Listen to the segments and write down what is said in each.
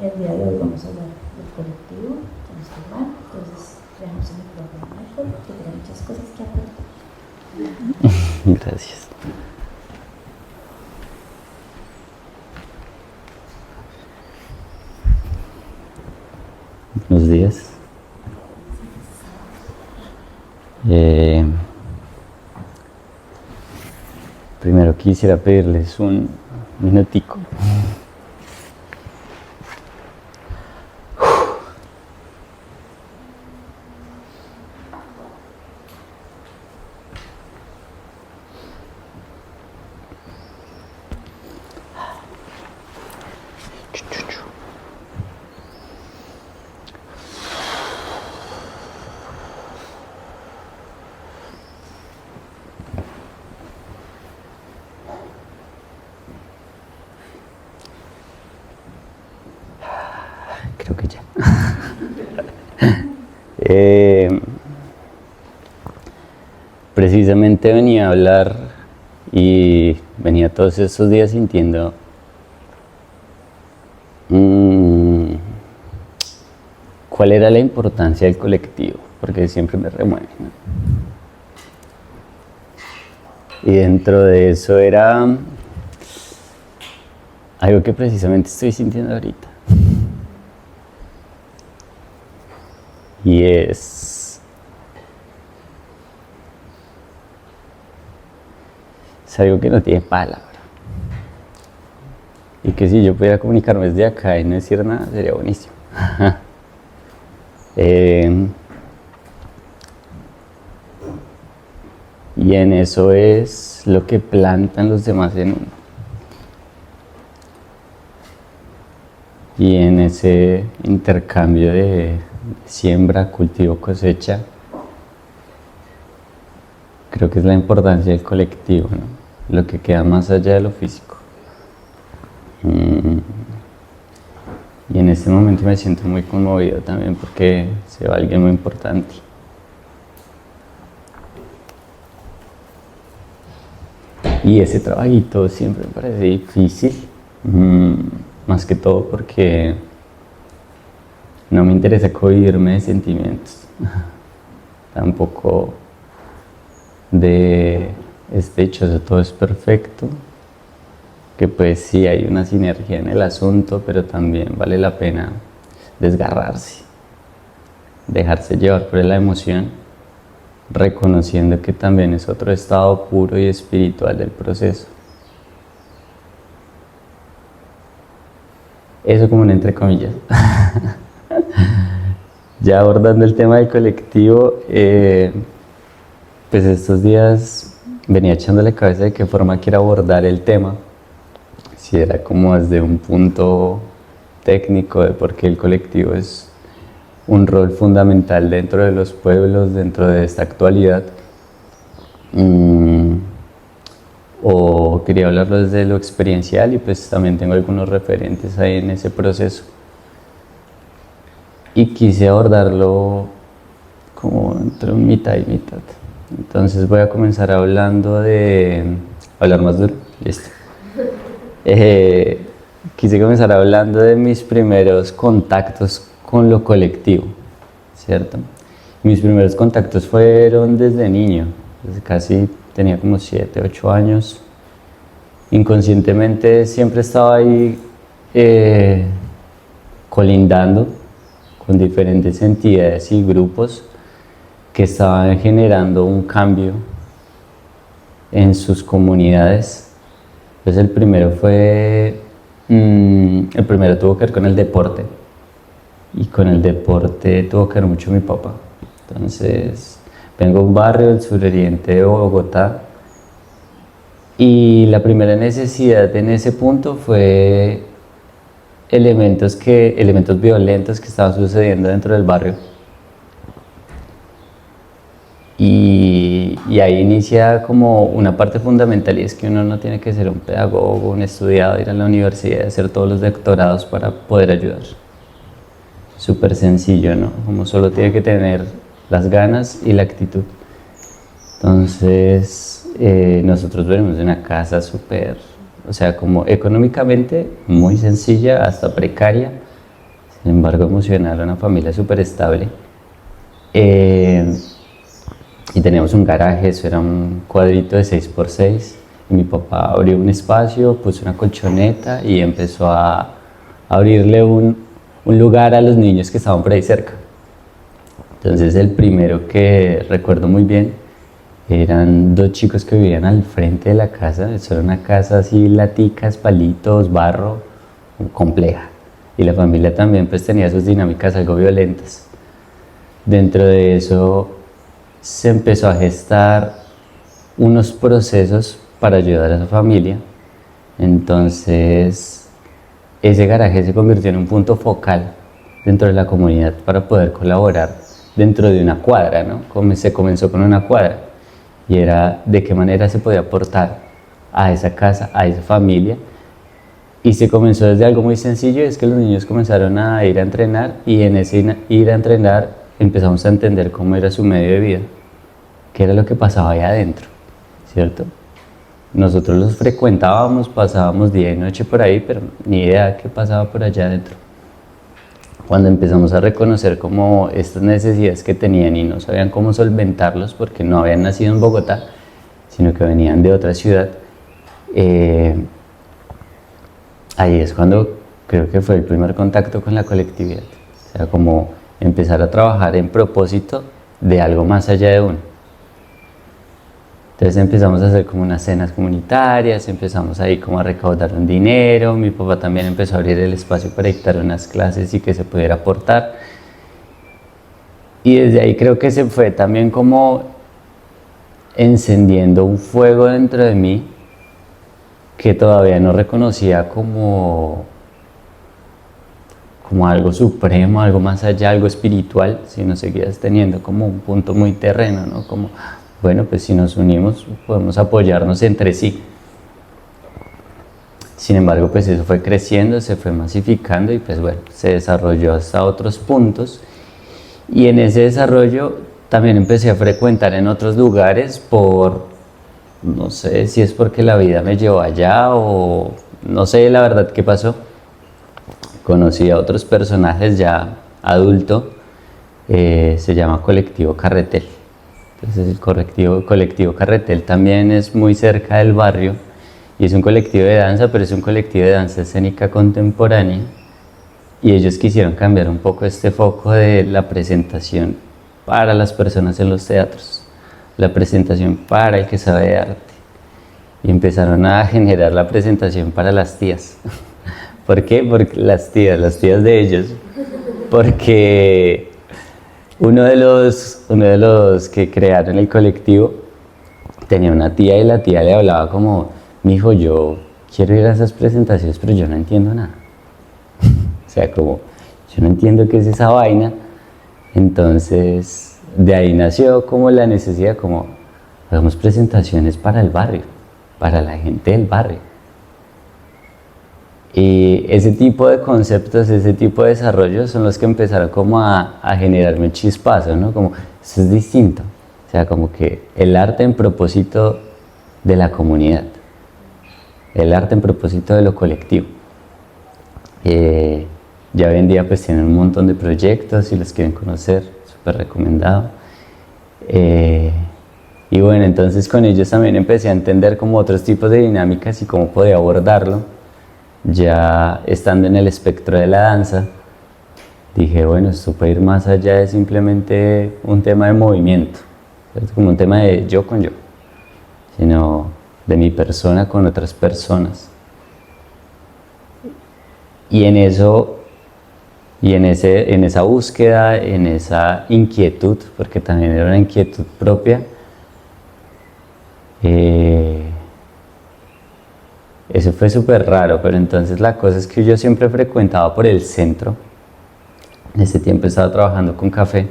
El día de hoy vamos a hablar del colectivo, de nuestro hermano. Entonces, veamos el micrófono, Michael, que tiene muchas cosas que aportar. Gracias. Buenos días. Primero quisiera pedirles un minutico. Creo que ya. Precisamente venía a hablar y venía todos estos días sintiendo cuál era la importancia del colectivo, porque siempre me remueve, ¿no? Y dentro de eso era algo que precisamente estoy sintiendo ahorita. Y es algo que no tiene palabra. Y que si yo pudiera comunicarme desde acá y no decir nada, sería buenísimo. Y en eso es lo que plantan los demás en uno. Y en ese intercambio de siembra, cultivo, cosecha, creo que es la importancia del colectivo, ¿no? Lo que queda más allá de lo físico. Y en este momento me siento muy conmovido también porque se va alguien muy importante. Y ese trabajito siempre me parece difícil, más que todo porque no me interesa cohibirme de sentimientos, tampoco de este hecho, todo es perfecto, que pues sí hay una sinergia en el asunto, pero también vale la pena desgarrarse, dejarse llevar por la emoción, reconociendo que también es otro estado puro y espiritual del proceso. Eso como un entre comillas. Ya abordando el tema del colectivo, pues estos días venía echándole cabeza de qué forma quiero abordar el tema. Si era como desde un punto técnico de por qué el colectivo es un rol fundamental dentro de los pueblos, dentro de esta actualidad, o quería hablarlo desde lo experiencial y pues también tengo algunos referentes ahí en ese proceso. Y quise abordarlo como entre un mitad y mitad. Entonces voy a comenzar hablando de... ¿Hablar más duro? Listo. Quise comenzar hablando de mis primeros contactos con lo colectivo, ¿cierto? Mis primeros contactos fueron desde niño, desde casi tenía como 7, 8 años. inconscientemente siempre estaba ahí colindando con diferentes entidades y grupos que estaban generando un cambio en sus comunidades. Entonces el primero tuvo que ver con el deporte, y con el deporte tuvo que ver mucho mi papá. Entonces vengo de un barrio del suroriente de Bogotá, y la primera necesidad en ese punto fue elementos violentos que estaban sucediendo dentro del barrio. Y ahí inicia como una parte fundamental, y es que uno no tiene que ser un pedagogo, un estudiado, ir a la universidad, hacer todos los doctorados para poder ayudar. Súper sencillo, ¿no? Como solo tiene que tener las ganas y la actitud. Entonces, nosotros venimos de una casa súper, o sea, como económicamente muy sencilla, hasta precaria, sin embargo emocional, una familia súper estable. Y teníamos un garaje, eso era un cuadrito de 6x6, y mi papá abrió un espacio, puso una colchoneta y empezó a abrirle un lugar a los niños que estaban por ahí cerca. Entonces el primero que recuerdo muy bien eran 2 chicos que vivían al frente de la casa. Eso era una casa así, laticas, palitos, barro, compleja, y la familia también pues tenía sus dinámicas algo violentas. Dentro de eso se empezó a gestar unos procesos para ayudar a esa familia. Entonces ese garaje se convirtió en un punto focal dentro de la comunidad para poder colaborar dentro de una cuadra, ¿no? Se comenzó con una cuadra, y era de qué manera se podía aportar a esa casa, a esa familia. Y se comenzó desde algo muy sencillo, es que los niños comenzaron a ir a entrenar, y en ese ir a entrenar empezamos a entender cómo era su medio de vida, qué era lo que pasaba ahí adentro, ¿cierto? Nosotros los frecuentábamos, pasábamos día y noche por ahí, pero ni idea de qué pasaba por allá adentro. Cuando empezamos a reconocer como estas necesidades que tenían y no sabían cómo solventarlos porque no habían nacido en Bogotá, sino que venían de otra ciudad, ahí es cuando creo que fue el primer contacto con la colectividad. O sea, como empezar a trabajar en propósito de algo más allá de uno. Entonces empezamos a hacer como unas cenas comunitarias, empezamos ahí como a recaudar un dinero. Mi papá también empezó a abrir el espacio para dictar unas clases y que se pudiera aportar. Y desde ahí creo que se fue también como encendiendo un fuego dentro de mí que todavía no reconocía como algo supremo, algo más allá, algo espiritual, sino seguías teniendo como un punto muy terreno, ¿no? Como, bueno, pues si nos unimos podemos apoyarnos entre sí. Sin embargo, pues eso fue creciendo, se fue masificando, y pues bueno, se desarrolló hasta otros puntos. Y en ese desarrollo también empecé a frecuentar en otros lugares no sé si es porque la vida me llevó allá o no sé la verdad qué pasó. Conocí a otros personajes ya adulto, se llama Colectivo Carretel. Entonces el colectivo Carretel también es muy cerca del barrio, y es un colectivo de danza, pero es un colectivo de danza escénica contemporánea, y ellos quisieron cambiar un poco este foco de la presentación para las personas en los teatros, la presentación para el que sabe de arte, y empezaron a generar la presentación para las tías. ¿Por qué? Porque las tías de ellos, porque uno de los que crearon el colectivo tenía una tía, y la tía le hablaba como, mijo, yo quiero ir a esas presentaciones, pero yo no entiendo nada. O sea, como, yo no entiendo qué es esa vaina. Entonces, de ahí nació como la necesidad, como, hagamos presentaciones para el barrio, para la gente del barrio. Y ese tipo de conceptos, ese tipo de desarrollos son los que empezaron como a generarme un chispazo, ¿no? Como, eso es distinto. O sea, como que el arte en propósito de la comunidad, el arte en propósito de lo colectivo. Ya hoy en día pues tienen un montón de proyectos, si los quieren conocer, súper recomendado. Y bueno, entonces con ellos también empecé a entender como otros tipos de dinámicas y cómo podía abordarlo. Ya estando en el espectro de la danza, dije, bueno, esto puede ir más allá de simplemente un tema de movimiento, es como un tema de yo con yo, sino de mi persona con otras personas. Y en eso, en esa búsqueda, en esa inquietud, porque también era una inquietud propia, eso fue súper raro, pero entonces la cosa es que yo siempre frecuentaba por el centro. En ese tiempo estaba trabajando con café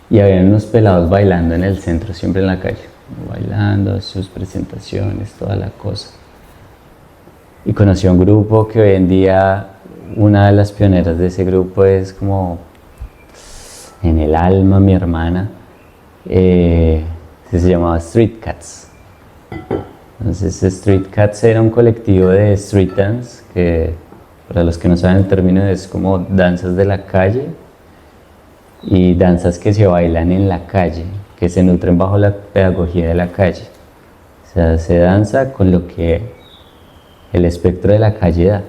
y había unos pelados bailando en el centro, siempre en la calle, bailando sus presentaciones, toda la cosa. Y conocí a un grupo que hoy en día, una de las pioneras de ese grupo es como en el alma, mi hermana, se llamaba Street Cats. Entonces Street Cats era un colectivo de street dance, que para los que no saben el término es como danzas de la calle y danzas que se bailan en la calle, que se nutren bajo la pedagogía de la calle. O sea, se danza con lo que el espectro de la calle da,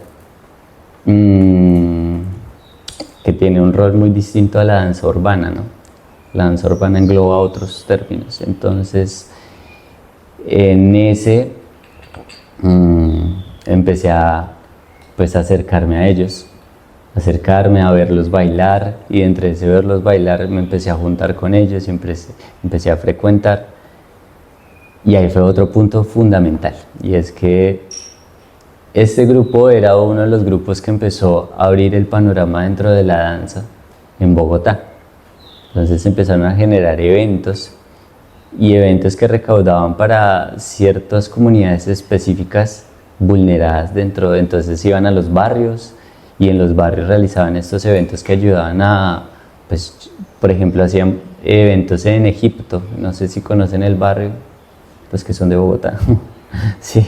que tiene un rol muy distinto a la danza urbana, ¿no? La danza urbana engloba otros términos. Entonces, en ese empecé a acercarme a ellos, a verlos bailar, y entre ese verlos bailar me empecé a juntar con ellos, empecé a frecuentar, y ahí fue otro punto fundamental, y es que este grupo era uno de los grupos que empezó a abrir el panorama dentro de la danza en Bogotá. Entonces empezaron a generar eventos, y eventos que recaudaban para ciertas comunidades específicas vulneradas entonces iban a los barrios, y en los barrios realizaban estos eventos que ayudaban a, pues, por ejemplo, hacían eventos en Egipto, no sé si conocen el barrio, los que son de Bogotá. Sí,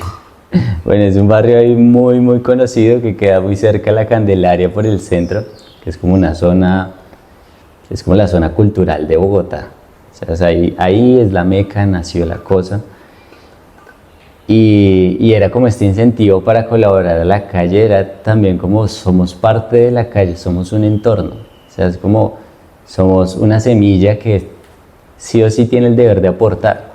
bueno, es un barrio ahí muy muy conocido que queda muy cerca de la Candelaria por el centro, que es como una zona, es como la zona cultural de Bogotá. O sea, ahí es la meca, nació la cosa. Y era como este incentivo para colaborar a la calle, era también como somos parte de la calle, somos un entorno. O sea, es como somos una semilla que sí o sí tiene el deber de aportar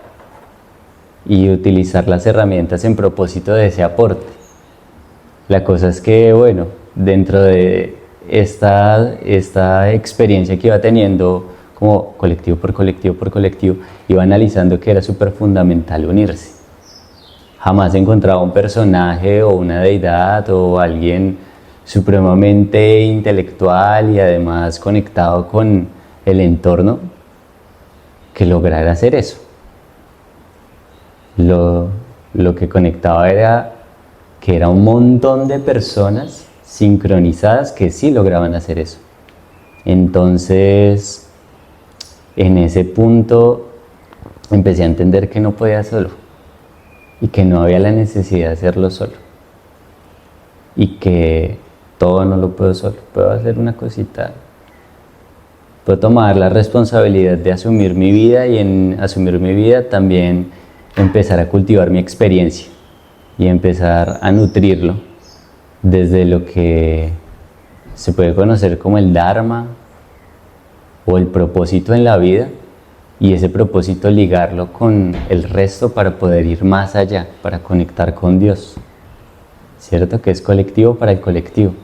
y utilizar las herramientas en propósito de ese aporte. La cosa es que, bueno, dentro de esta experiencia que iba teniendo, como colectivo por colectivo por colectivo, iba analizando que era súper fundamental unirse. Jamás encontraba un personaje o una deidad o alguien supremamente intelectual y además conectado con el entorno que lograra hacer eso. Lo que conectaba era que era un montón de personas sincronizadas que sí lograban hacer eso. Entonces, en ese punto empecé a entender que no podía solo y que no había la necesidad de hacerlo solo y que todo no lo puedo solo, puedo hacer una cosita, puedo tomar la responsabilidad de asumir mi vida y en asumir mi vida también empezar a cultivar mi experiencia y empezar a nutrirlo desde lo que se puede conocer como el Dharma o el propósito en la vida, y ese propósito ligarlo con el resto para poder ir más allá, para conectar con Dios, ¿cierto? Que es colectivo para el colectivo,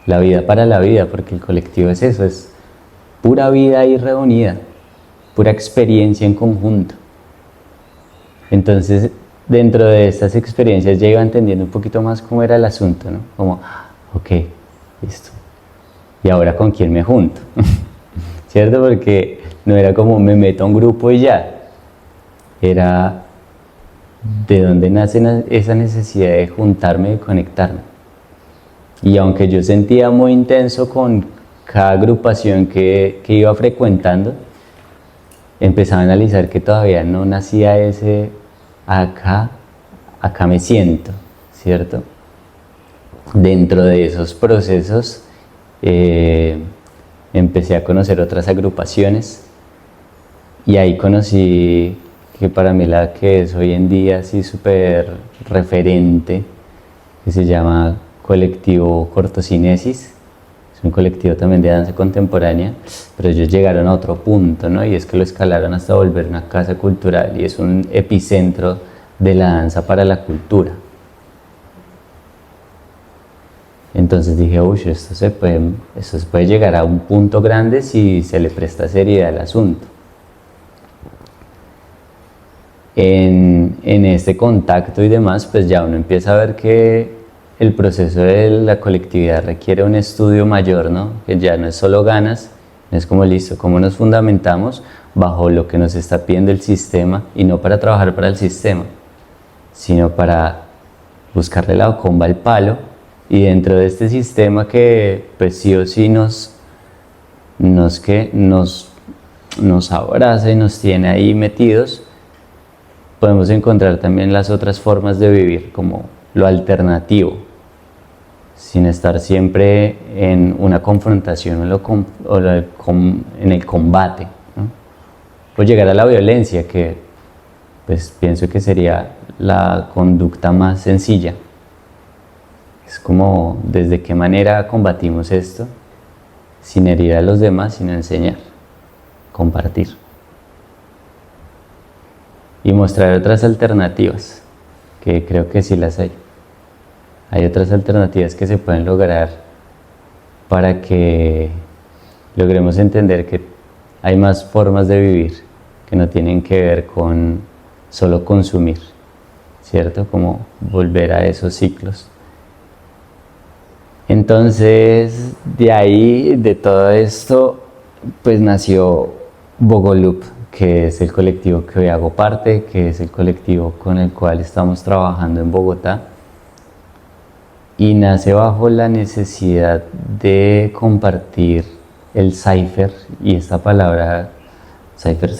la vida para la vida, porque el colectivo es eso, es pura vida ahí reunida, pura experiencia en conjunto. Entonces, dentro de estas experiencias ya iba entendiendo un poquito más cómo era el asunto, ¿no? Como, ok, listo, ¿y ahora con quién me junto? ¿Cierto? Porque no era como me meto a un grupo y ya, era de dónde nace esa necesidad de juntarme y conectarme. Y aunque yo sentía muy intenso con cada agrupación que iba frecuentando, empezaba a analizar que todavía no nacía ese acá me siento, ¿cierto? Dentro de esos procesos empecé a conocer otras agrupaciones y ahí conocí que para mí la que es hoy en día así súper referente, que se llama Colectivo Cortocinesis. Es un colectivo también de danza contemporánea, pero ellos llegaron a otro punto, ¿no? Y es que lo escalaron hasta volver una casa cultural y es un epicentro de la danza para la cultura. Entonces dije, uy, esto se puede llegar a un punto grande si se le presta seriedad al asunto. En este contacto y demás, pues ya uno empieza a ver que el proceso de la colectividad requiere un estudio mayor, ¿no? Que ya no es solo ganas, no es como listo, cómo nos fundamentamos bajo lo que nos está pidiendo el sistema y no para trabajar para el sistema, sino para buscarle la comba al palo y dentro de este sistema que pues sí o sí nos abraza y nos tiene ahí metidos, podemos encontrar también las otras formas de vivir, como lo alternativo, sin estar siempre en una confrontación o en el combate, ¿no? O llegar a la violencia, que pues pienso que sería la conducta más sencilla. Es como desde qué manera combatimos esto, sin herir a los demás, sino enseñar, compartir. Y mostrar otras alternativas, que creo que sí las hay. Hay otras alternativas que se pueden lograr para que logremos entender que hay más formas de vivir que no tienen que ver con solo consumir, ¿cierto? Como volver a esos ciclos. Entonces, de ahí, de todo esto, pues nació Bogoloop, que es el colectivo que hoy hago parte, que es el colectivo con el cual estamos trabajando en Bogotá. Y nace bajo la necesidad de compartir el cipher, y esta palabra, cipher,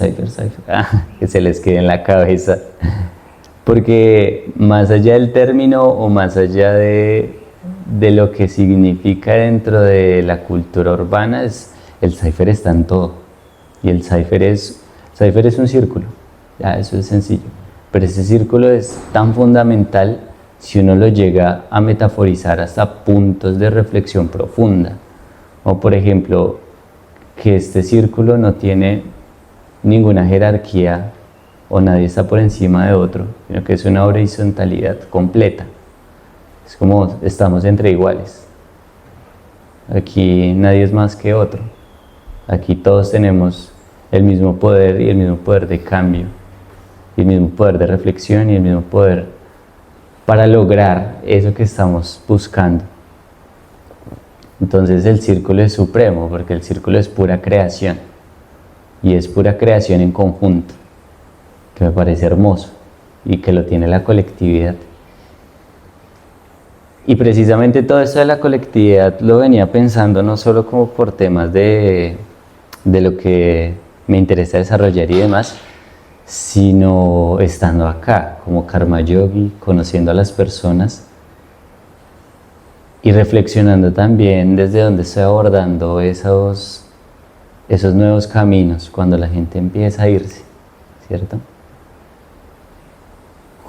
que se les quede en la cabeza, porque más allá del término o más allá de lo que significa dentro de la cultura urbana, el cipher está en todo, y el cipher es un círculo, ya eso es sencillo, pero ese círculo es tan fundamental si uno lo llega a metaforizar hasta puntos de reflexión profunda, o por ejemplo, que este círculo no tiene ninguna jerarquía o nadie está por encima de otro, sino que es una horizontalidad completa. Es como estamos entre iguales. Aquí nadie es más que otro. Aquí todos tenemos el mismo poder y el mismo poder de cambio, y el mismo poder de reflexión y el mismo poder para lograr eso que estamos buscando. Entonces el círculo es supremo, porque el círculo es pura creación, y es pura creación en conjunto, que me parece hermoso, y que lo tiene la colectividad. Y precisamente todo esto de la colectividad lo venía pensando no solo como por temas de lo que me interesa desarrollar y demás, sino estando acá como Karma Yogi, conociendo a las personas y reflexionando también desde donde estoy abordando esos nuevos caminos cuando la gente empieza a irse, ¿cierto?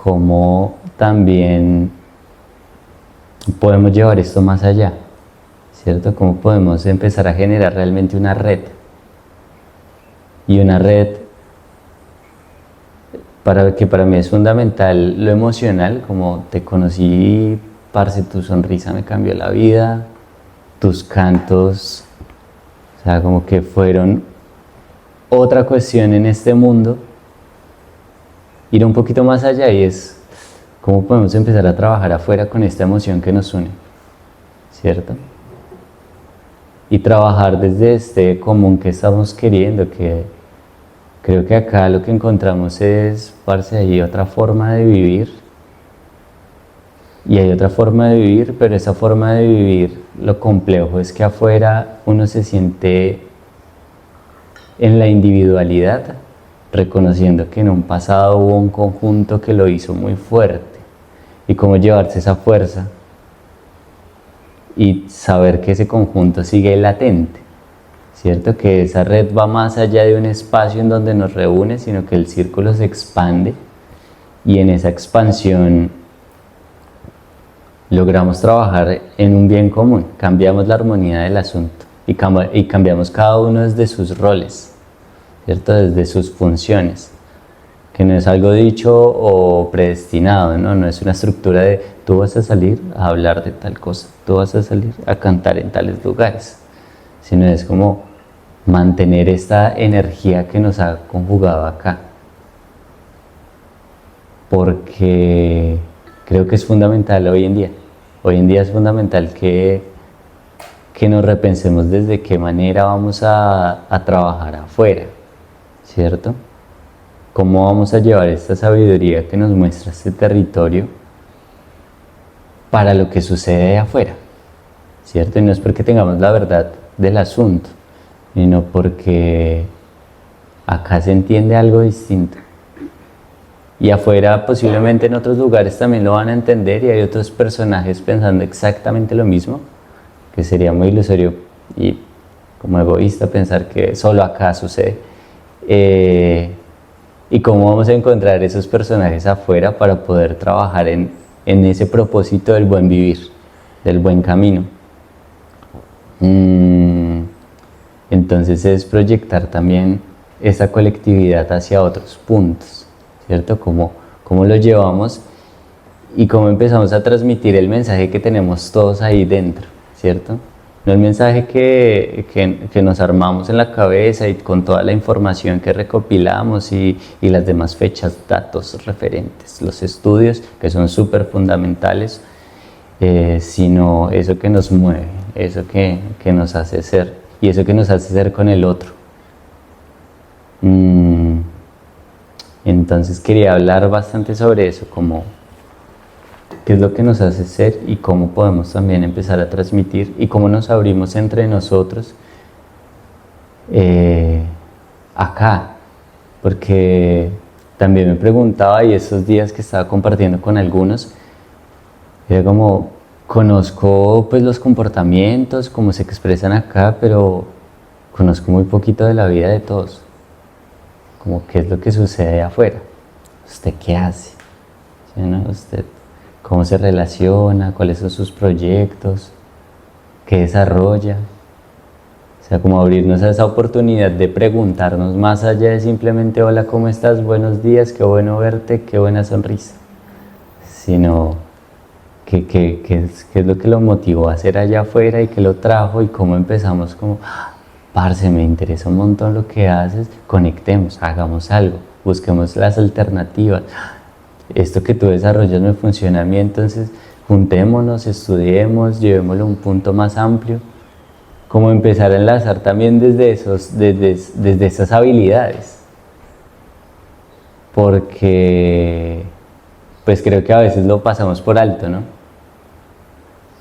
Cómo también podemos llevar esto más allá, ¿cierto? Cómo podemos empezar a generar realmente una red, y una red que para mí es fundamental lo emocional, como te conocí, parce, tu sonrisa me cambió la vida, tus cantos, o sea, como que fueron otra cuestión en este mundo, ir un poquito más allá, y es cómo podemos empezar a trabajar afuera con esta emoción que nos une, ¿cierto? Y trabajar desde este común que estamos queriendo, que creo que acá lo que encontramos es, parce, hay otra forma de vivir, y hay otra forma de vivir, pero esa forma de vivir, lo complejo es que afuera uno se siente en la individualidad, reconociendo que en un pasado hubo un conjunto que lo hizo muy fuerte, y cómo llevarse esa fuerza y saber que ese conjunto sigue latente, ¿cierto? Que esa red va más allá de un espacio en donde nos reúne, sino que el círculo se expande y en esa expansión logramos trabajar en un bien común, cambiamos la armonía del asunto y cambiamos cada uno desde sus roles, ¿cierto? Desde sus funciones, que no es algo dicho o predestinado, ¿no? No es una estructura de tú vas a salir a hablar de tal cosa, tú vas a salir a cantar en tales lugares, sino es como mantener esta energía que nos ha conjugado acá, porque creo que es fundamental hoy en día. Hoy en día es fundamental que nos repensemos desde qué manera vamos a trabajar afuera, ¿cierto? ¿Cómo vamos a llevar esta sabiduría que nos muestra este territorio para lo que sucede afuera, ¿cierto? Y no es porque tengamos la verdad del asunto, sino porque acá se entiende algo distinto. Y afuera, posiblemente en otros lugares también lo van a entender y hay otros personajes pensando exactamente lo mismo, que sería muy ilusorio y como egoísta pensar que solo acá sucede. Y cómo vamos a encontrar esos personajes afuera para poder trabajar en ese propósito del buen vivir, del buen camino. Entonces es proyectar también esa colectividad hacia otros puntos, ¿cierto? Cómo lo llevamos y cómo empezamos a transmitir el mensaje que tenemos todos ahí dentro, ¿cierto? No el mensaje que nos armamos en la cabeza y con toda la información que recopilamos y las demás fechas, datos, referentes, los estudios que son súper fundamentales, sino eso que nos mueve, eso que nos hace ser y eso que nos hace ser con el otro. Entonces quería hablar bastante sobre eso, como qué es lo que nos hace ser y cómo podemos también empezar a transmitir y cómo nos abrimos entre nosotros acá, porque también me preguntaba y esos días que estaba compartiendo con algunos, era como, conozco pues los comportamientos, cómo se expresan acá, pero conozco muy poquito de la vida de todos, como qué es lo que sucede afuera, usted qué hace, ¿sí, no? Usted cómo se relaciona, cuáles son sus proyectos, qué desarrolla. O sea, como abrirnos a esa oportunidad de preguntarnos más allá de simplemente hola, ¿cómo estás? Buenos días, qué bueno verte, qué buena sonrisa. Sino qué es lo que lo motivó a hacer allá afuera y qué lo trajo y cómo empezamos como, parce, me interesa un montón lo que haces, conectemos, hagamos algo, busquemos las alternativas. Esto que tú desarrollas me funciona a mí, entonces juntémonos, estudiemos, llevémoslo a un punto más amplio, como empezar a enlazar también desde esas habilidades, porque pues creo que a veces lo pasamos por alto, ¿no?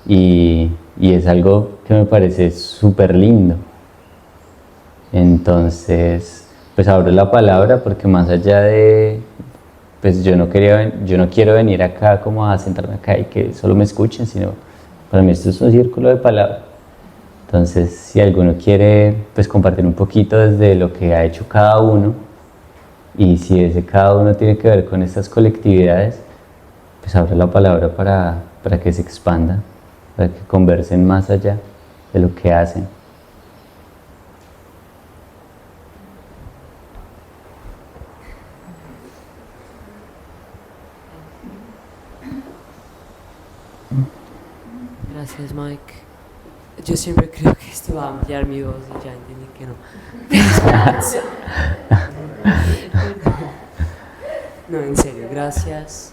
Y es algo que me parece súper lindo. Entonces, pues abro la palabra porque más allá de pues yo no quiero venir acá como a sentarme acá y que solo me escuchen, sino para mí esto es un círculo de palabras. Entonces, si alguno quiere pues compartir un poquito desde lo que ha hecho cada uno y si ese cada uno tiene que ver con estas colectividades, pues abro la palabra para que se expanda, para que conversen más allá de lo que hacen. Gracias, Mike. Yo siempre creo que esto va a ampliar mi voz y ya entendí que no. No, en serio, gracias.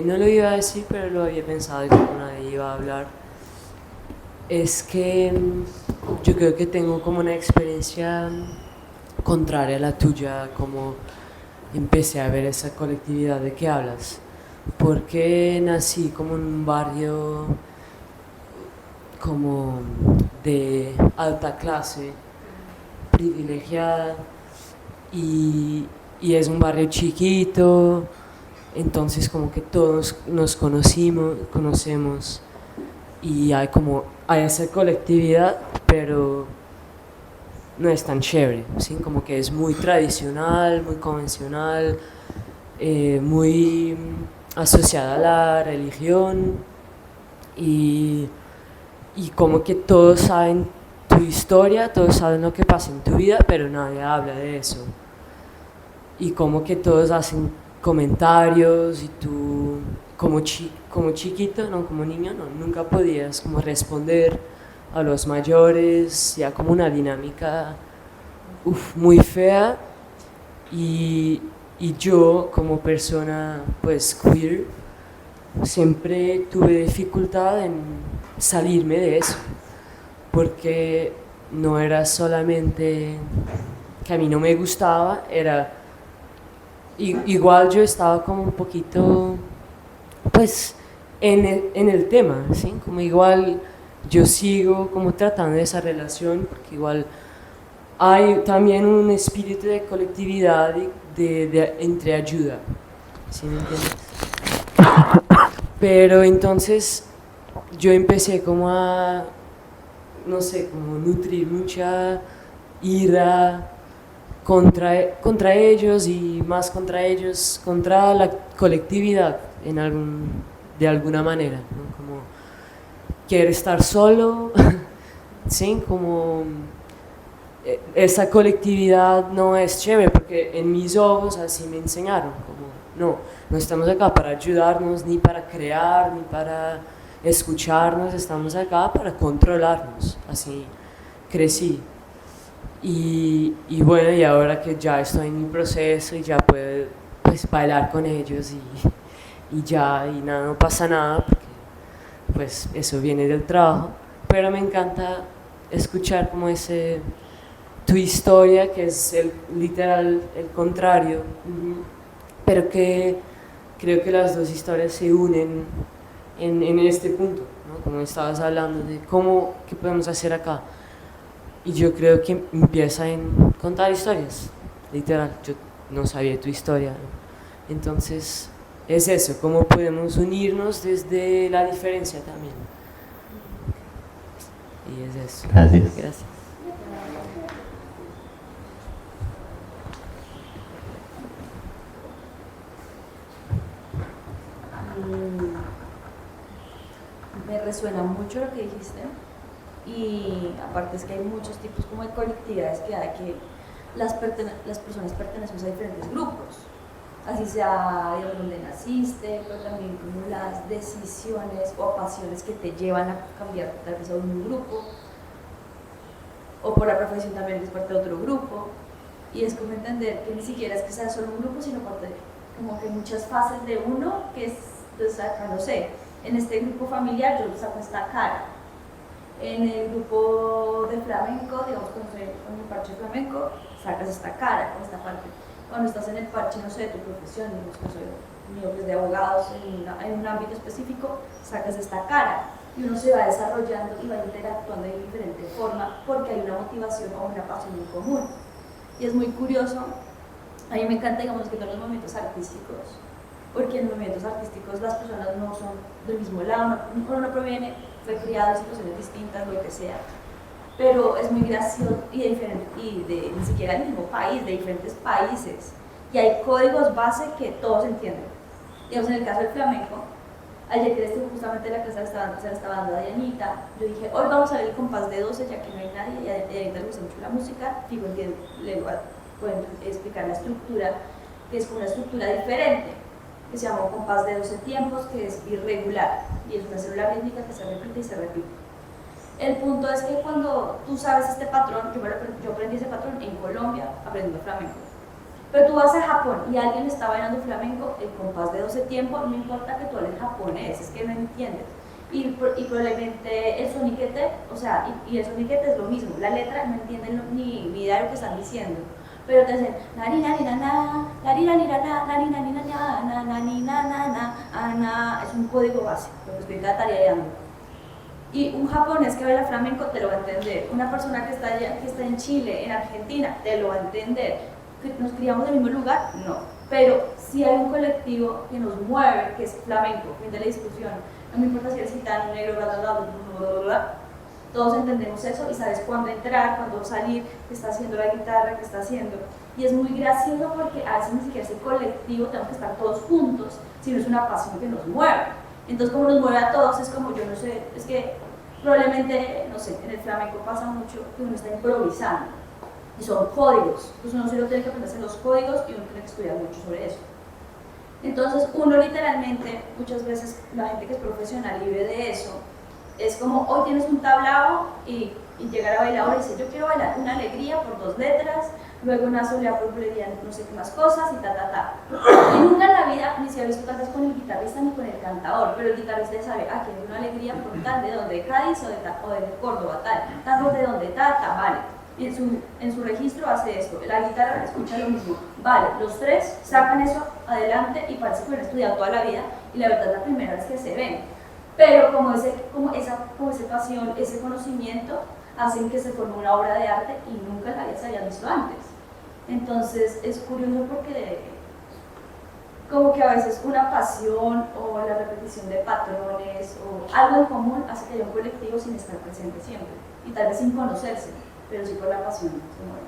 No lo iba a decir, pero lo había pensado y como nadie iba a hablar. Es que yo creo que tengo como una experiencia contraria a la tuya, como empecé a ver esa colectividad de que hablas. Porque nací como en un barrio como de alta clase, privilegiada, y es un barrio chiquito, entonces como que todos nos conocemos y hay esa colectividad, pero no es tan chévere, ¿sí? Como que es muy tradicional, muy convencional, muy asociada a la religión y como que todos saben tu historia, todos saben lo que pasa en tu vida, pero nadie habla de eso. Y como que todos hacen comentarios y tú como chiquito, no como niño, no, nunca podías como responder a los mayores, ya como una dinámica muy fea. Y yo como persona pues queer siempre tuve dificultad en salirme de eso, porque no era solamente que a mí no me gustaba, era igual yo estaba como un poquito pues en el tema, ¿sí? Como igual yo sigo como tratando de esa relación, porque igual hay también un espíritu de colectividad y de entreayuda, ¿sí me entiendes? Pero entonces yo empecé como a, no sé, como nutrir mucha ira contra ellos y más contra ellos, contra la colectividad de alguna manera, ¿no? Como quiero estar solo, ¿sí? Como esa colectividad no es chévere, porque en mis ojos así me enseñaron, como no estamos acá para ayudarnos, ni para crear, ni para escucharnos, estamos acá para controlarnos, así crecí. Y bueno, y ahora que ya estoy en mi proceso y ya puedo pues bailar con ellos y ya, y nada, no pasa nada, porque pues eso viene del trabajo, pero me encanta escuchar como tu historia, que es literal el contrario, pero que creo que las dos historias se unen en este punto, ¿no? Como estabas hablando de qué podemos hacer acá. Y yo creo que empieza en contar historias, literal. Yo no sabía tu historia, ¿no? Entonces, es eso, cómo podemos unirnos desde la diferencia también. Y es eso. Gracias. Gracias. Me resuena mucho lo que dijiste. Y aparte es que hay muchos tipos como de colectividades que hay que las personas pertenecemos a diferentes grupos, así sea de donde naciste, pero también como las decisiones o pasiones que te llevan a cambiar tal vez a un grupo, o por la profesión también eres parte de otro grupo, y es como entender que ni siquiera es que sea solo un grupo, sino parte como que muchas fases de uno, que es, pues, no sé, en este grupo familiar yo saco esta cara. En el grupo de flamenco, digamos, cuando estoy en el parche flamenco, sacas esta cara, con esta parte. Cuando estás en el parche, no sé, de tu profesión, digamos que soy mío, que es de abogados, en un ámbito específico, sacas esta cara. Y uno se va desarrollando y va interactuando de diferente forma porque hay una motivación o una pasión en común. Y es muy curioso, a mí me encanta, digamos, que todos los movimientos artísticos, porque en los movimientos artísticos las personas no son del mismo lado, uno no proviene, fue criado en situaciones distintas, lo que sea, pero es muy gracioso y diferente, y ni siquiera del mismo país, de diferentes países, y hay códigos base que todos entienden. Digamos, en el caso del flamenco, ayer que estuve justamente en la clase se la estaba dando a Dianita, yo dije, hoy vamos a ver el compás de 12, ya que no hay nadie, y a Dianita le gusta mucho la música, fijo en que le pueden explicar la estructura, que es como una estructura diferente, que se llama un compás de 12 tiempos, que es irregular, y es una célula rítmica que se repite y se repite. El punto es que cuando tú sabes este patrón, yo aprendí ese patrón en Colombia aprendiendo flamenco, pero tú vas a Japón y alguien está bailando flamenco, el compás de 12 tiempos, no importa que tú hables japonés, es que no entiendes. Y probablemente el soniquete, o sea, y el soniquete es lo mismo, la letra no entienden ni idea de lo que están diciendo, pero te dicen es un código básico, lo que estoy tarareando. Y un japonés que baila flamenco te lo va a entender, una persona que está en Chile, en Argentina, te lo va a entender. ¿Nos criamos en el mismo lugar? No, pero si hay un colectivo que nos mueve, que es flamenco, fin de la discusión, no me importa si eres gitano, negro, bla, bla, bla, bla, bla, bla, todos entendemos eso y sabes cuándo entrar, cuándo salir, qué está haciendo la guitarra, qué está haciendo. Y es muy gracioso porque a veces ni siquiera ese colectivo tenemos que estar todos juntos, sino es una pasión que nos mueve. Entonces, como nos mueve a todos, es como, yo no sé, es que probablemente, no sé, en el flamenco pasa mucho que uno está improvisando y son códigos, entonces uno solo tiene que aprenderse los códigos y uno tiene que estudiar mucho sobre eso. Entonces, uno literalmente, muchas veces la gente que es profesional y vive de eso, es como, hoy tienes un tablao y llegar a bailar y dice, yo quiero bailar una alegría por 2 letras, luego una soleá por bulería, no sé qué más cosas y Y nunca en la vida ni se ha visto tal vez con el guitarrista ni con el cantador, pero el guitarrista ya sabe, quiero una alegría por tal, de donde, de Cádiz o de Córdoba, tal, de donde, tal, vale. En su registro hace esto, la guitarra escucha lo mismo, vale, los 3 sacan eso adelante y parece que han estudiado toda la vida y la verdad es la primera vez que se ven, pero como esa pasión, ese conocimiento hacen que se forme una obra de arte y nunca en la vida se había visto antes. Entonces es curioso porque como que a veces una pasión o la repetición de patrones o algo en común hace que haya un colectivo sin estar presente siempre y tal vez sin conocerse, pero sí por la pasión se mueve.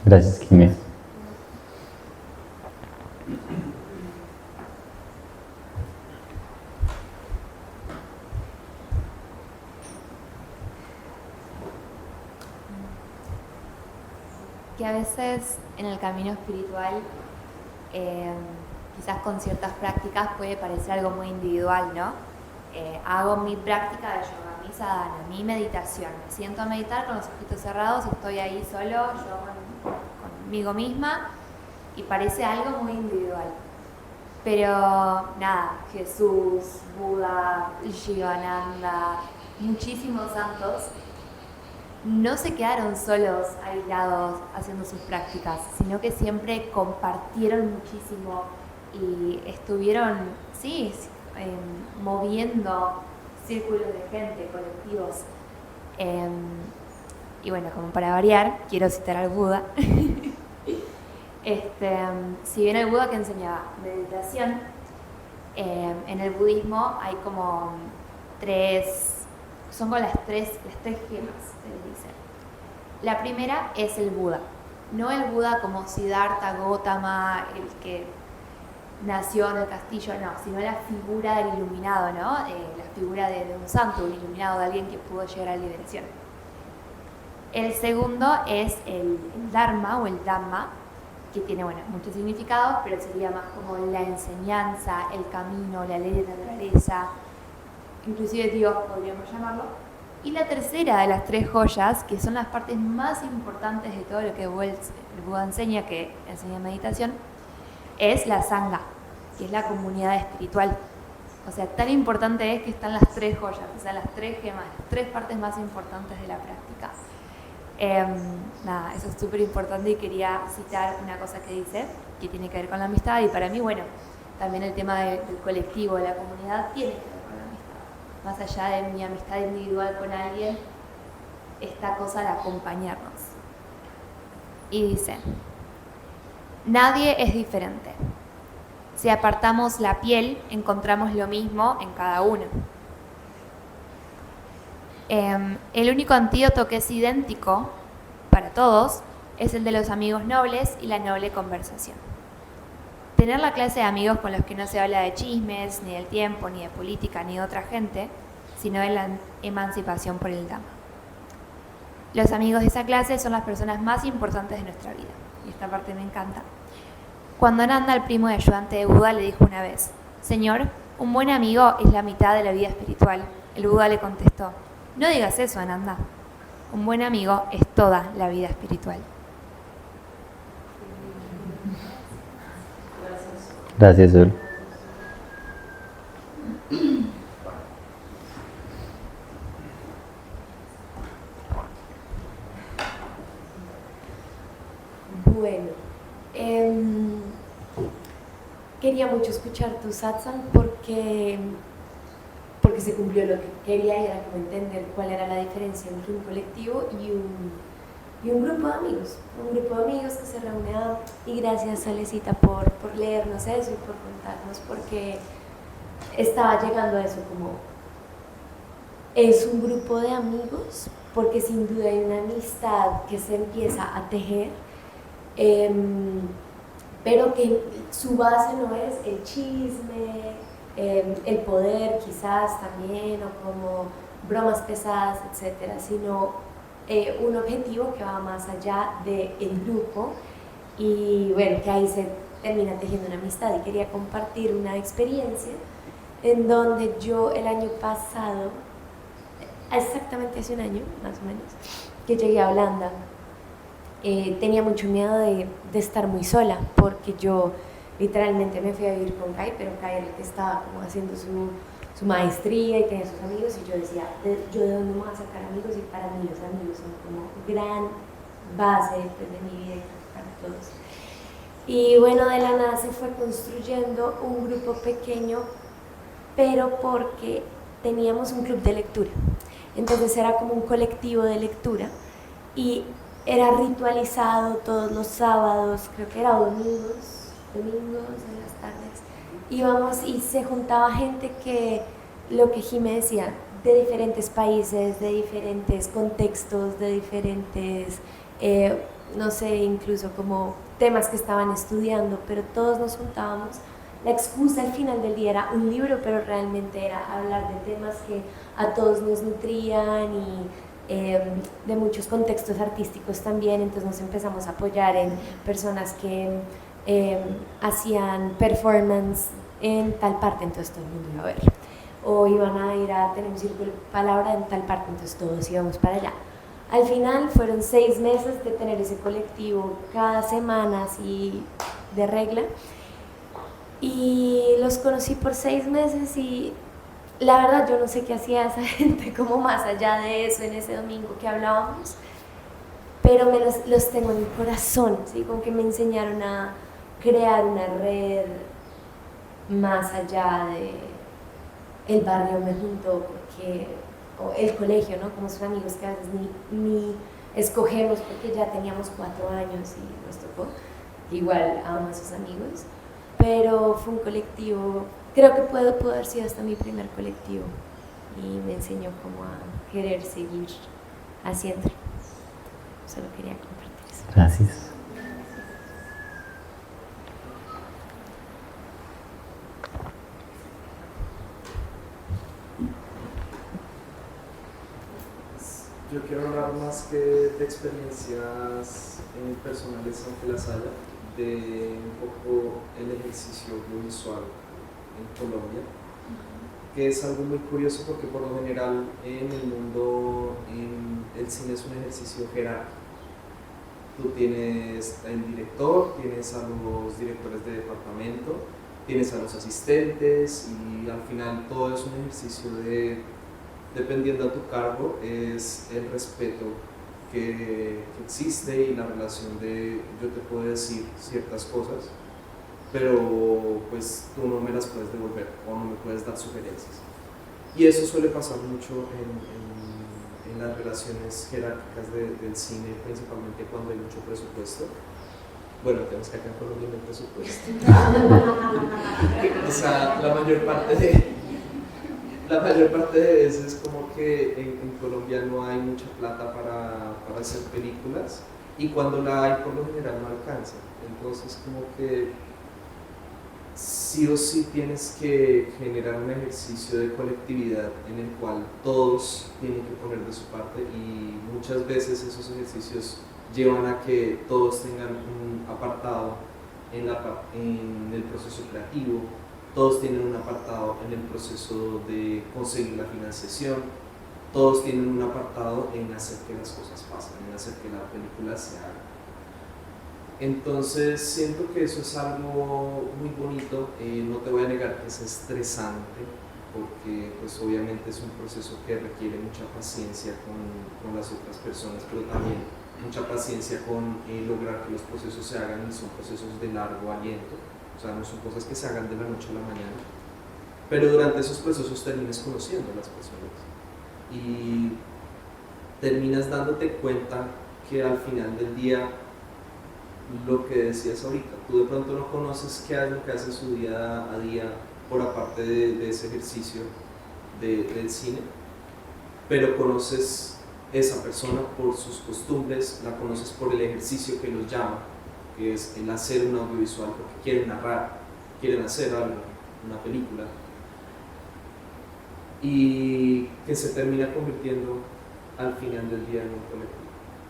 Gracias, Jiménez. Que a veces en el camino espiritual, quizás con ciertas prácticas puede parecer algo muy individual, ¿no? Hago mi práctica de yoga, mi sadhana, mi meditación, me siento a meditar con los ojitos cerrados, estoy ahí solo, yo conmigo misma, y parece algo muy individual. Pero nada, Jesús, Buda, Shivananda, muchísimos santos no se quedaron solos, aislados, haciendo sus prácticas, sino que siempre compartieron muchísimo y estuvieron, sí, moviendo círculos de gente, colectivos. Y bueno, como para variar, quiero citar al Buda. Si bien el Buda que enseñaba meditación, en el budismo hay como 3... Son con las tres gemas, se les dice. La primera es el Buda. No el Buda como Siddhartha Gautama, el que nació en el castillo, no, sino la figura del iluminado, ¿no? La figura de un santo, un iluminado, de alguien que pudo llegar a la liberación. El segundo es el Dharma o el Dhamma, que tiene, bueno, muchos significados, pero sería más como la enseñanza, el camino, la ley de la naturaleza, inclusive Dios podríamos llamarlo. Y la tercera de las 3 joyas, que son las partes más importantes de todo lo que el Buda enseña, que enseña meditación, es la Sangha, que es la comunidad espiritual. O sea, tan importante es que están las 3 joyas, o sea, las 3 gemas, las 3 partes más importantes de la práctica. Nada, eso es súper importante y quería citar una cosa que dice, que tiene que ver con la amistad, y para mí, bueno, también el tema del colectivo, de la comunidad, tiene que ver con la amistad. Más allá de mi amistad individual con alguien, esta cosa de acompañarnos. Y dice, nadie es diferente. Si apartamos la piel, encontramos lo mismo en cada uno. El único antídoto que es idéntico para todos es el de los amigos nobles y la noble conversación. Tener la clase de amigos con los que no se habla de chismes, ni del tiempo, ni de política, ni de otra gente, sino de la emancipación por el Dhamma. Los amigos de esa clase son las personas más importantes de nuestra vida. Y esta parte me encanta. Cuando Nanda, el primo y ayudante de Buda, le dijo una vez, Señor, un buen amigo es la mitad de la vida espiritual. El Buda le contestó, no digas eso, Ananda. Un buen amigo es toda la vida espiritual. Gracias, Sol. Bueno, quería mucho escuchar tu satsang porque se cumplió lo que quería y era como entender cuál era la diferencia entre un colectivo y un grupo de amigos. Un grupo de amigos que se reúne y gracias, Alecita, por leernos eso y por contarnos, porque estaba llegando a eso como es un grupo de amigos, porque sin duda hay una amistad que se empieza a tejer, pero que su base no es el chisme, el poder quizás también, o como bromas pesadas, etcétera, sino un objetivo que va más allá del grupo, y bueno, que ahí se termina tejiendo una amistad. Y quería compartir una experiencia en donde yo el año pasado, exactamente hace un año más o menos, que llegué a Holanda, tenía mucho miedo de estar muy sola, porque yo literalmente me fui a vivir con Kai, pero Kai era el que estaba como haciendo su maestría y tenía sus amigos, y yo decía, ¿yo de dónde me voy a sacar amigos? Y para mí los amigos son como gran base pues, de mi vida y para todos. Y bueno, de la nada se fue construyendo un grupo pequeño, pero porque teníamos un club de lectura. Entonces era como un colectivo de lectura y era ritualizado todos los sábados, creo que era domingos en las tardes. Íbamos y se juntaba gente que, lo que Jimé decía, de diferentes países, de diferentes contextos, de diferentes, no sé, incluso como temas que estaban estudiando, pero todos nos juntábamos. La excusa al final del día era un libro, pero realmente era hablar de temas que a todos nos nutrían y de muchos contextos artísticos también. Entonces nos empezamos a apoyar en personas que hacían performance en tal parte, entonces todo el mundo iba a ver. O iban a ir a tener un círculo de palabra en tal parte, entonces todos íbamos para allá. Al final fueron 6 meses de tener ese colectivo cada semana, así de regla. Y los conocí por 6 meses y la verdad yo no sé qué hacía esa gente como más allá de eso en ese domingo que hablábamos, pero los tengo en mi corazón, ¿sí? Como que me enseñaron a crear una red más allá de el barrio me juntó porque, o el colegio, ¿no? Como sus amigos que a veces ni escogemos porque ya teníamos 4 años y nos tocó. Igual amo a sus amigos, pero fue un colectivo, creo que pudo haber sido hasta mi primer colectivo y me enseñó como a querer seguir haciendo. Solo quería compartir eso. Gracias. Yo quiero hablar más que de experiencias personales, aunque las haya, de un poco el ejercicio audiovisual en Colombia, que es algo muy curioso porque por lo general en el mundo el cine es un ejercicio jerárquico. Tú tienes el director, tienes a los directores de departamento, tienes a los asistentes y al final todo es un ejercicio de, dependiendo a tu cargo, es el respeto que existe y la relación de yo te puedo decir ciertas cosas, pero pues tú no me las puedes devolver o no me puedes dar sugerencias. Y eso suele pasar mucho en las relaciones jerárquicas del cine, principalmente cuando hay mucho presupuesto. Bueno, tenemos que acá en Colombia no hay presupuesto. O sea, la mayor parte de veces es como que en Colombia no hay mucha plata para hacer películas y cuando la hay por lo general no alcanza. Entonces como que sí o sí tienes que generar un ejercicio de colectividad en el cual todos tienen que poner de su parte y muchas veces esos ejercicios llevan a que todos tengan un apartado en el proceso creativo, todos tienen un apartado en el proceso de conseguir la financiación, todos tienen un apartado en hacer que las cosas pasen, en hacer que la película se haga. Entonces siento que eso es algo muy bonito, no te voy a negar que es estresante, porque pues obviamente es un proceso que requiere mucha paciencia con las otras personas, pero también mucha paciencia con lograr que los procesos se hagan y son procesos de largo aliento. O sea, no son cosas que se hagan de la noche a la mañana, pero durante esos procesos terminas conociendo a las personas y terminas dándote cuenta que al final del día, lo que decías ahorita, tú de pronto no conoces qué es lo que hace su día a día por aparte de ese ejercicio del cine, pero conoces esa persona por sus costumbres, la conoces por el ejercicio que los llama, que es el hacer un audiovisual porque quieren narrar, quieren hacer algo, una película, y que se termina convirtiendo al final del día en un colectivo.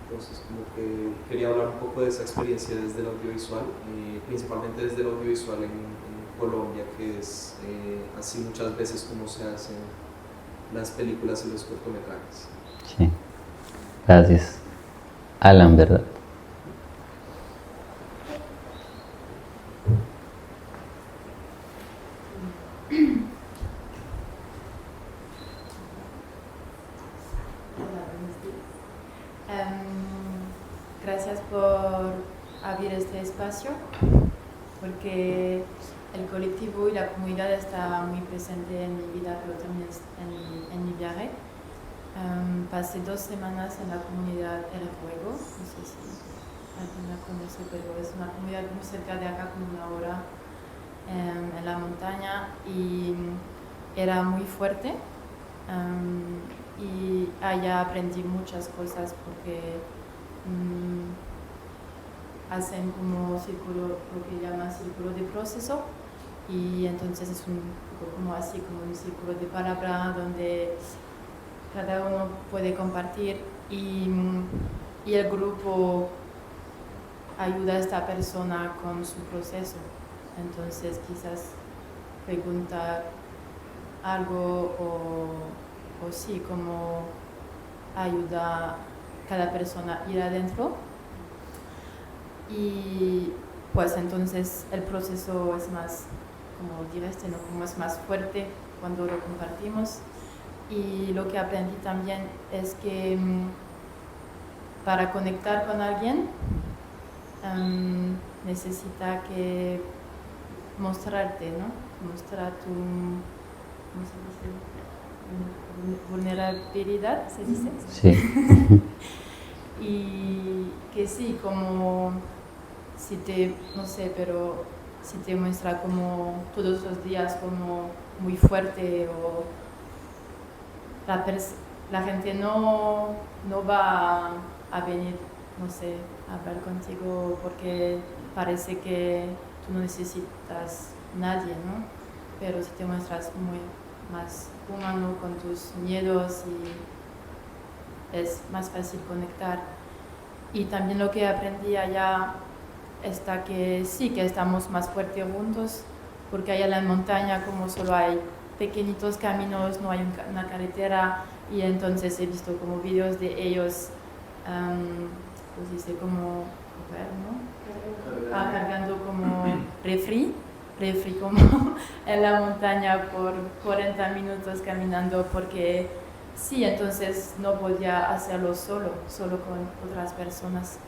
Entonces, como que quería hablar un poco de esa experiencia desde el audiovisual, principalmente desde el audiovisual en Colombia, que es así muchas veces como se hacen las películas y los cortometrajes. Sí, gracias. Alan, ¿verdad? Gracias por abrir este espacio, porque el colectivo y la comunidad está muy presente en mi vida, pero también en mi viaje. Pasé 2 semanas en la comunidad El Juego, no sé si alguien la conoce, pero es una comunidad muy cerca de acá, como 1 hora, en la montaña, y era muy fuerte. Y allá aprendí muchas cosas porque hacen como círculo, lo que llaman círculo de proceso, y entonces es un poco como así, como un círculo de palabra donde cada uno puede compartir y el grupo ayuda a esta persona con su proceso. Entonces quizás preguntar algo o sí, como ayuda a cada persona a ir adentro, y pues entonces el proceso es más, como directo, ¿no? Como es más fuerte cuando lo compartimos. Y lo que aprendí también es que para conectar con alguien necesita que mostrarte, ¿no? Mostrar tu, ¿cómo se dice? Vulnerabilidad, ¿se dice? Sí. Y que sí, como si te, no sé, pero si te muestra como todos los días como muy fuerte, o la gente no va a venir, no sé, a hablar contigo porque parece que tú no necesitas nadie, ¿no? Pero si te muestras muy más humano con tus miedos, y es más fácil conectar. Y también lo que aprendí allá está que sí, que estamos más fuertes juntos, porque allá en la montaña como solo hay pequeñitos caminos, no hay una carretera, y entonces he visto como vídeos de ellos, pues dice como, ¿no? Cargando como refri como en la montaña por 40 minutos caminando, porque sí, entonces no podía hacerlo solo con otras personas.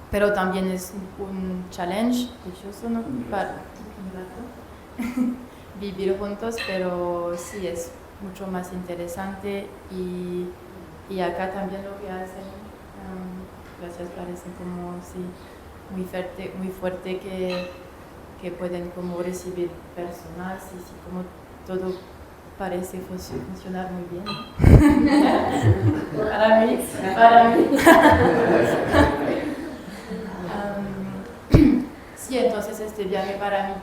Pero también es un challenge, dichoso, ¿no? Para vivir juntos, pero sí es mucho más interesante, y acá también lo que hacen, gracias, parece como sí, muy fuerte que pueden como recibir personas, y sí, como todo parece funcionar muy bien, ¿no? para mí. Sí, entonces este viaje para mí,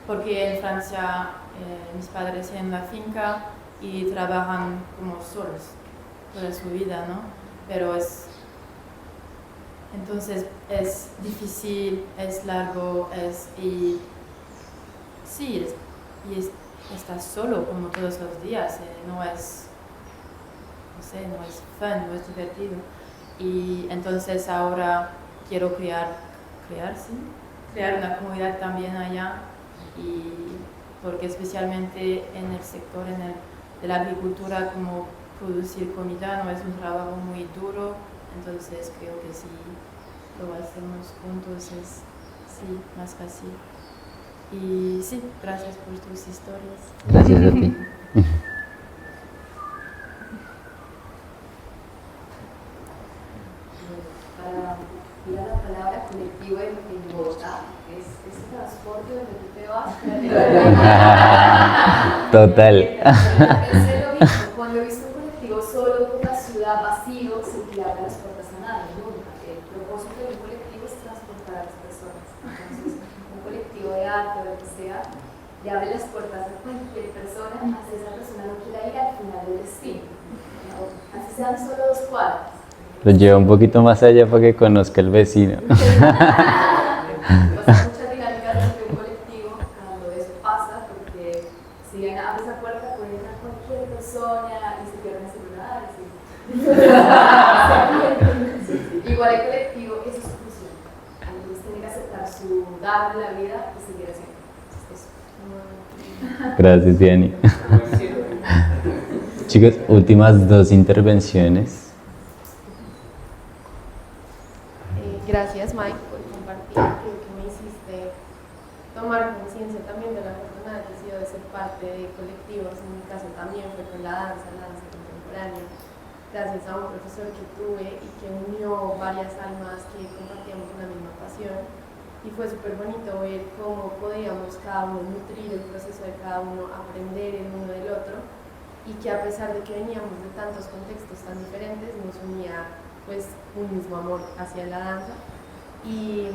porque en Francia mis padres tienen la finca y trabajan como solos toda su vida, ¿no? Pero entonces es difícil, es largo, y estás solo como todos los días, no es, no sé, no es fun, no es divertido. Y entonces ahora quiero crear una comunidad también allá, y porque especialmente en el sector de la agricultura, como producir comida no es un trabajo muy duro, entonces creo que si lo hacemos juntos es más fácil. Y sí, gracias por tus historias. Gracias a ti. Para tirar la palabra colectivo en Bogotá, es transporte donde tú te vas. Total. Pensé lo mismo, cuando he visto un colectivo solo por la ciudad vacío, se le abre las puertas a nadie, nunca. El propósito de un colectivo es transportar a las personas. Entonces, un colectivo de arte o lo que sea, le abre las puertas a cualquier persona, así esa persona no quiera ir al final del destino. ¿No? Así sean solo 2 cuadras. Lo lleva un poquito más allá para que conozca el vecino. Pasa muchas dinámicas dentro de un colectivo cuando eso pasa, porque si bien abre esa puerta puede entrar cualquier persona y se pierden celulares. Igual el colectivo es su función. Entonces tiene que aceptar su dar de la vida y seguir haciendo. Eso. Gracias, Diani. Chicos, últimas 2 intervenciones. Gracias, Mike, por compartir. Creo que me hiciste tomar conciencia también de la afortunada que he sido de ser parte de colectivos. En mi caso también fue con la danza contemporánea, gracias a un profesor que tuve y que unió varias almas que compartíamos una misma pasión. Y fue súper bonito ver cómo podíamos cada uno nutrir el proceso de cada uno, aprender el uno del otro, y que a pesar de que veníamos de tantos contextos tan diferentes, nos unía pues un mismo amor hacia la danza. Y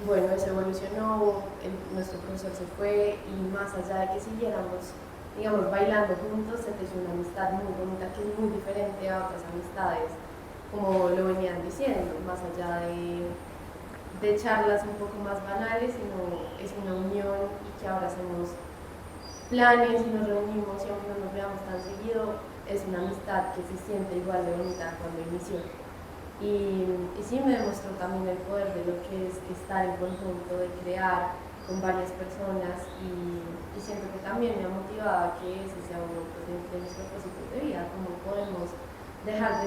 bueno, eso evolucionó, nuestro profesor se fue y más allá de que siguiéramos, digamos, bailando juntos, se tejió una amistad muy bonita que es muy diferente a otras amistades, como lo venían diciendo, más allá de charlas un poco más banales, sino es una unión y que ahora hacemos planes y nos reunimos y aunque no nos veamos tan seguido, es una amistad que se siente igual de bonita cuando inició. Y sí me demostró también el poder de lo que es estar en conjunto, de crear con varias personas y siento que también me ha motivado a que ese sea uno pues, de mis propósitos de vida, cómo podemos dejar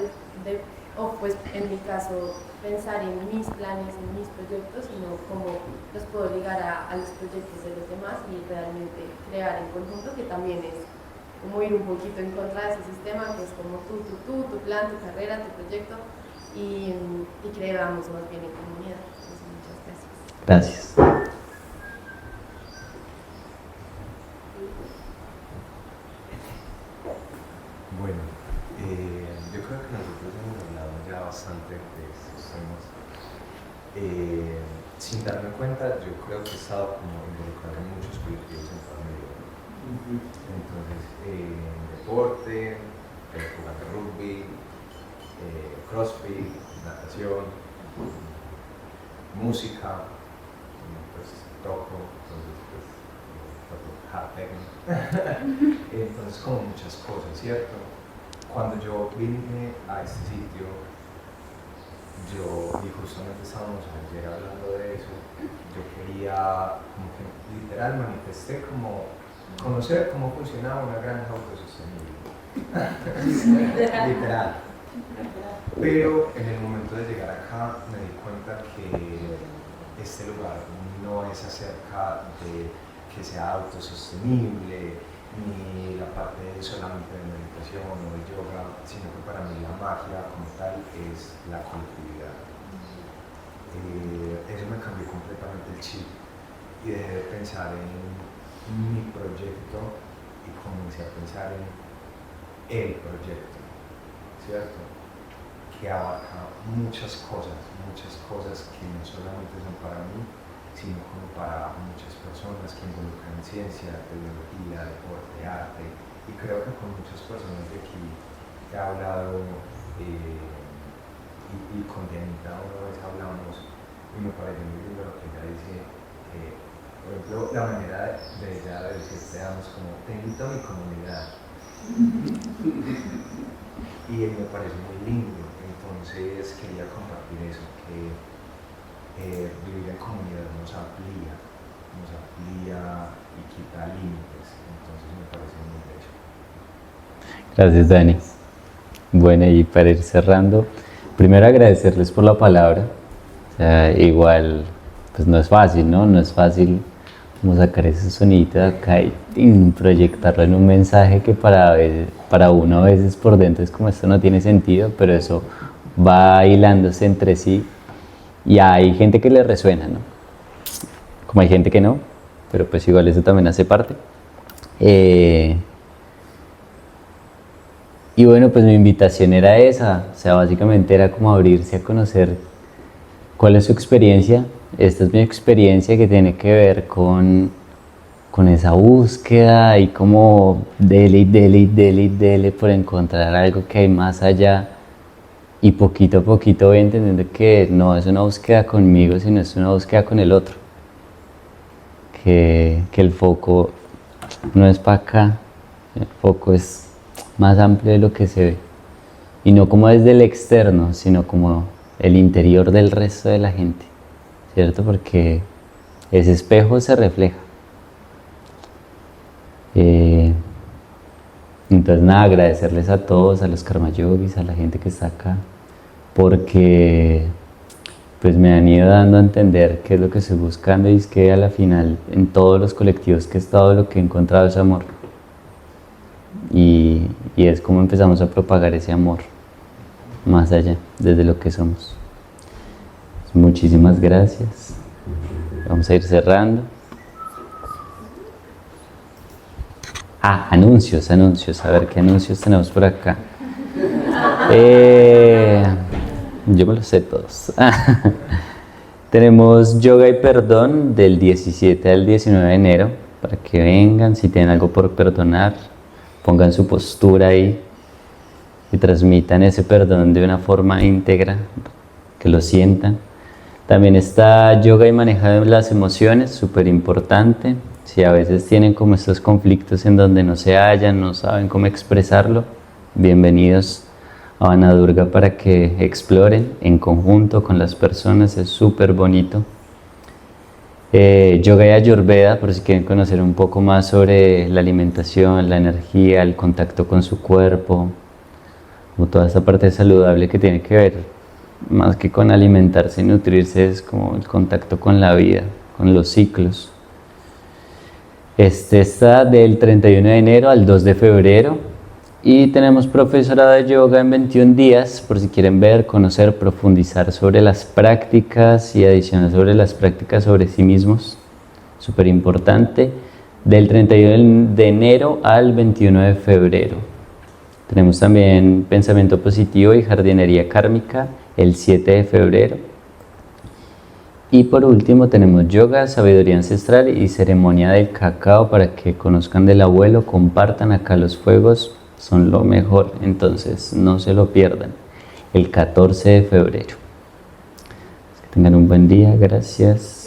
o pues en mi caso, pensar en mis planes, en mis proyectos, sino cómo los puedo ligar a los proyectos de los demás y realmente crear en conjunto, que también es como ir un poquito en contra de ese sistema, que es como tu plan, tu carrera, tu proyecto, y creamos más bien en comunidad. Entonces, muchas gracias. Gracias. Bueno, yo creo que nosotros hemos hablado ya bastante de estos temas. Sin darme cuenta, yo creo que he estado como involucrado en muchos colectivos en toda mi vida. Entonces, deporte, jugando rugby, crossfit, natación, música, pues toco, entonces pues toco hard techno. Entonces como muchas cosas, ¿cierto? Cuando yo vine a este sitio, y justamente estábamos ayer hablando de eso, yo quería, como que literal manifesté como conocer cómo funcionaba una granja autosostenible. Literal. Pero en el momento de llegar acá me di cuenta que este lugar no es acerca de que sea autosostenible, ni la parte solamente de meditación o de yoga, sino que para mí la magia como tal es la colectividad. Eso me cambió completamente el chip y dejé de pensar en mi proyecto y comencé a pensar en el proyecto, ¿cierto? Que abarca muchas cosas que no solamente son para mí, sino como para muchas personas que involucran ciencia, tecnología, deporte, arte, y creo que con muchas personas de aquí he hablado y con Dianita una vez hablamos y me pareció muy lindo lo que ella dice, por ejemplo, la manera de ella de decir te damos como te invito a mi comunidad y me parece muy lindo, entonces quería compartir eso, que vivir en comunidad nos amplía y quita límites, entonces me parece muy bello. Gracias, Dani. Bueno, y para ir cerrando, primero agradecerles por la palabra. O sea, igual, pues no es fácil, ¿no? No es fácil como sacar ese sonidito de acá y proyectarlo en un mensaje que para uno a veces por dentro es como esto no tiene sentido, pero eso va hilándose entre sí y hay gente que le resuena, ¿no? Como hay gente que no, pero pues igual eso también hace parte. Y bueno, pues mi invitación era esa, o sea, básicamente era como abrirse a conocer cuál es su experiencia. Esta es mi experiencia que tiene que ver con esa búsqueda y como dele por encontrar algo que hay más allá. Y poquito a poquito voy entendiendo que no es una búsqueda conmigo, sino es una búsqueda con el otro. Que el foco no es para acá, el foco es más amplio de lo que se ve. Y no como desde el externo, sino como el interior del resto de la gente, ¿cierto? Porque ese espejo se refleja. Entonces nada, agradecerles a todos, a los Karma Yogis, a la gente que está acá, porque pues me han ido dando a entender qué es lo que estoy buscando, y es que a la final en todos los colectivos que he estado lo que he encontrado es amor, y es como empezamos a propagar ese amor más allá, desde lo que somos. Muchísimas gracias. Vamos a ir cerrando. Anuncios, a ver qué anuncios tenemos por acá. Yo me los sé todos. Tenemos Yoga y Perdón del 17 al 19 de enero, para que vengan, si tienen algo por perdonar, pongan su postura ahí y transmitan ese perdón de una forma íntegra, que lo sientan. También está Yoga y Manejar las Emociones, súper importante. Si a veces tienen como estos conflictos en donde no se hallan, no saben cómo expresarlo, bienvenidos a Vana Durga para que exploren en conjunto con las personas, es súper bonito. Yoga y Ayurveda, por si quieren conocer un poco más sobre la alimentación, la energía, el contacto con su cuerpo, como toda esta parte saludable que tiene que ver más que con alimentarse y nutrirse, es como el contacto con la vida, con los ciclos. Este está del 31 de enero al 2 de febrero y tenemos profesorado de yoga en 21 días, por si quieren ver, conocer, profundizar sobre las prácticas y adicionar sobre las prácticas sobre sí mismos, súper importante, del 31 de enero al 21 de febrero. Tenemos también Pensamiento Positivo y Jardinería Kármica el 7 de febrero. Y por último tenemos Yoga, Sabiduría Ancestral y Ceremonia del Cacao para que conozcan del abuelo, compartan acá los fuegos, son lo mejor, entonces no se lo pierdan, el 14 de febrero. Que tengan un buen día, gracias.